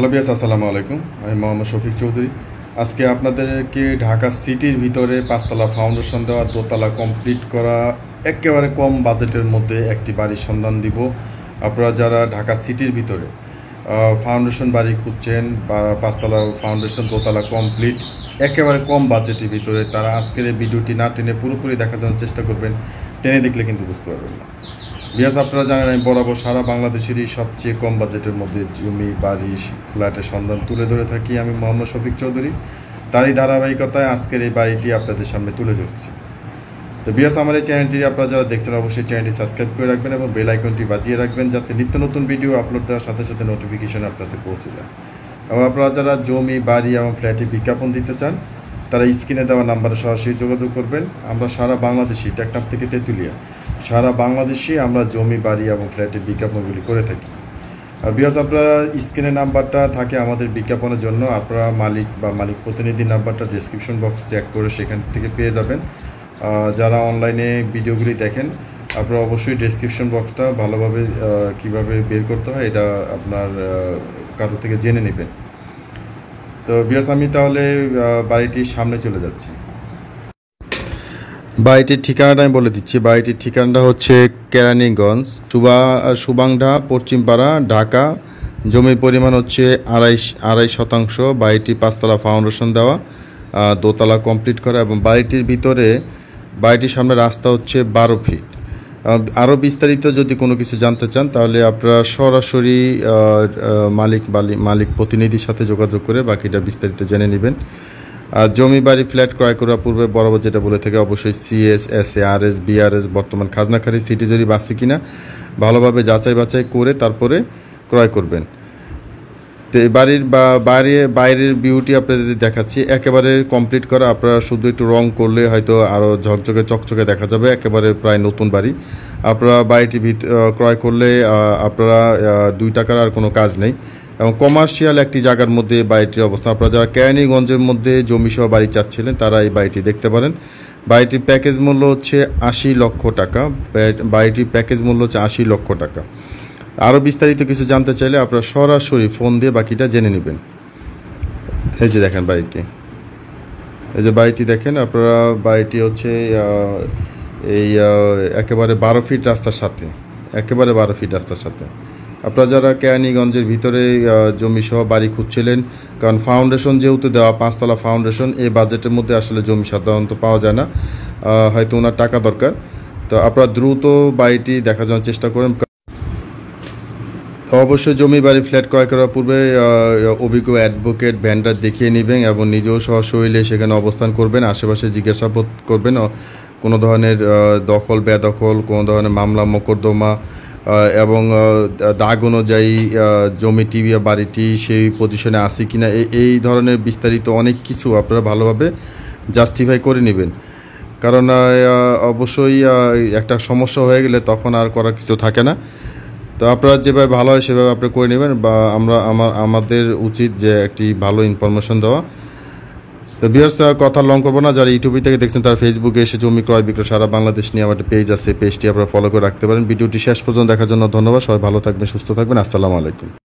Hello বিয়াস, আসসালামু আলাইকুম। আমি মোহাম্মদ শফিক চৌধুরী। আজকে আপনাদেরকে ঢাকা সিটির ভিতরে 5তলা ফাউন্ডেশন দেওয়া, দোতলা কমপ্লিট করা, একেবারে কম বাজেটের মধ্যে একটি বাড়ির সন্ধান দিব। আপনারা যারা ঢাকা সিটির ভিতরে ফাউন্ডেশন বাড়ি খুঁজছেন বা 5তলা ফাউন্ডেশন, দোতলা কমপ্লিট, একেবারে কম বাজেটের ভিতরে, তারা আজকের এই ভিডিওটি না টেনে পুরোপুরি দেখার জন্য চেষ্টা করবেন। টেনে দেখলে কিন্তু বুঝতে পারবেন না। বিয়াস, আপনারা জানেন আমি বরাবর সারা বাংলাদেশেরই সবচেয়ে কম বাজেটের মধ্যে জমি, বাড়ি, ফ্ল্যাটের সন্ধান তুলে ধরে থাকি। আমি মোহাম্মদ শফিক চৌধুরী। তারই ধারাবাহিকতায় আজকের এই বাড়িটি আপনাদের সামনে তুলে ধরছি। তো বিয়াস, আমার এই চ্যানেলটি আপনারা যারা দেখছেন অবশ্যই চ্যানেলটি সাবস্ক্রাইব করে রাখবেন এবং বেল আইকনটি বাজিয়ে রাখবেন, যাতে নিত্য নতুন ভিডিও আপলোড দেওয়ার সাথে সাথে নোটিফিকেশন আপনাদের পৌঁছে যায়। এবং আপনারা যারা জমি, বাড়ি এবং ফ্ল্যাটে বিজ্ঞাপন দিতে চান, তারা স্ক্রিনে দেওয়া নাম্বারে সরাসরি যোগাযোগ করবেন। আমরা সারা বাংলাদেশি, টেকনাফ থেকে তেঁতুলিয়া, সারা বাংলাদেশে আমরা জমি, বাড়ি এবং ফ্ল্যাটের বিজ্ঞাপনগুলি করে থাকি। আর বিয়াস, আপনারা স্ক্রিনের নাম্বারটা থাকে আমাদের বিজ্ঞাপনের জন্য। আপনারা মালিক বা মালিক প্রতিনিধি নাম্বারটা ডেসক্রিপশন বক্স চেক করে সেখান থেকে পেয়ে যাবেন। যারা অনলাইনে ভিডিওগুলি দেখেন, আপনারা অবশ্যই ডেসক্রিপশন বক্সটা ভালোভাবে কিভাবে বের করতে হয় এটা আপনার কারো থেকে জেনে নেবেন। তো বিয়াস, আমি তাহলে বাড়িটির সামনে চলে যাচ্ছি। বাড়িটির ঠিকানাটা আমি বলে দিচ্ছি। বাড়িটির ঠিকানাটা হচ্ছে কেরানীগঞ্জ, সুবাংঢা, পশ্চিমপাড়া, ঢাকা। জমির পরিমাণ হচ্ছে আড়াই শতাংশ। বাড়িটি 5তলা ফাউন্ডেশন দেওয়া, দোতলা কমপ্লিট করা এবং বাড়িটির ভিতরে, বাড়িটির সামনে রাস্তা হচ্ছে 12 ফিট। আরও বিস্তারিত যদি কোনো কিছু জানতে চান তাহলে আপনারা সরাসরি মালিক প্রতিনিধির সাথে যোগাযোগ করে বাকিটা বিস্তারিত জেনে নেবেন। আর জমি, বাড়ি, ফ্ল্যাট ক্রয় করার পূর্বে বরাবর যেটা বলে থাকে, অবশ্যই সিএস, এসএ, আরএস, বিআরএস, বর্তমান খাজনাখারি, সিটি জরিপ আছে কিনা ভালোভাবে যাচাই বাছাই করে তারপরে ক্রয় করবেন। তো এই বাড়ির বাইরের ভিউটি আপনাদের দেখাচ্ছি। একেবারে কমপ্লিট করা, আপনারা শুধু একটু রং করলে হয়তো আরও ঝকঝকে চকচকে দেখা যাবে। একেবারে প্রায় নতুন বাড়ি। আপনারা বাড়িটি ক্রয় করলে আপনারা 2 টাকার আর কোনো কাজ নেই এবং কমার্শিয়াল একটি জায়গার মধ্যে বাড়িটির অবস্থান। আপনারা যারা কেরানীগঞ্জের মধ্যে জমিসহ বাড়ি চাচ্ছিলেন তারা এই বাড়িটি দেখতে পারেন। বাড়িটির প্যাকেজ মূল্য হচ্ছে 80 লক্ষ টাকা। বাড়িটির প্যাকেজ মূল্য হচ্ছে 80 লক্ষ টাকা। আরও বিস্তারিত কিছু জানতে চাইলে আপনারা সরাসরি ফোন দিয়ে বাকিটা জেনে নেবেন। এই যে দেখেন বাড়িটি, এই যে বাড়িটি দেখেন আপনারা। বাড়িটি হচ্ছে এই একেবারে 12 ফিট রাস্তার সাথে, একেবারে 12 ফিট রাস্তার সাথে। আপনারা যারা কেরানীগঞ্জের ভিতরে জমিসহ বাড়ি খুঁজছিলেন, কারণ ফাউন্ডেশন যেহেতু দেওয়া, 5তলা ফাউন্ডেশন, এই বাজেটের মধ্যে আসলে জমি সাধারণত পাওয়া যায় না, হয়তো ওনার টাকা দরকার। তো আপনারা দ্রুত বাড়িটি দেখার জন্য চেষ্টা করেন। অবশ্যই জমি, বাড়ি, ফ্ল্যাট ক্রয় করার পূর্বে অভিজ্ঞ অ্যাডভোকেট ভেন্ডার দেখিয়ে নেবেন এবং নিজেও সশরীরে সেখানে অবস্থান করবেন। আশেপাশে জিজ্ঞাসাবাদ করবেন। কোনো ধরনের দখল বেদখল, কোনো ধরনের মামলা মোকদ্দমা এবং দাগ অনুযায়ী জমিটি বা বাড়িটি সেই পজিশনে আছে কিনা, এই ধরনের বিস্তারিত অনেক কিছু আপনারা ভালোভাবে জাস্টিফাই করে নেবেন। কারণ অবশ্যই একটা সমস্যা হয়ে গেলে তখন আর করার কিছু থাকে না। তো আপনারা যেভাবে ভালো হয় সেভাবে আপনারা করে নেবেন, বা আমাদের উচিত যে একটি ভালো ইনফরমেশন দেওয়া। তো ভিউয়ার্স, কথা লং করবো না। যারা ইউটিউবে থেকে দেখছেন তারা ফেসবুকে এসে জমি ক্রয় বিক্রয় সারা বাংলাদেশ নিয়ে আমার একটা পেজ আছে, পেজটি আপনারা ফলো করে রাখতে পারেন। ভিডিওটি শেষ পর্যন্ত দেখার জন্য ধন্যবাদ। সবাই ভালো থাকবেন, সুস্থ থাকবেন। আসসালামু আলাইকুম।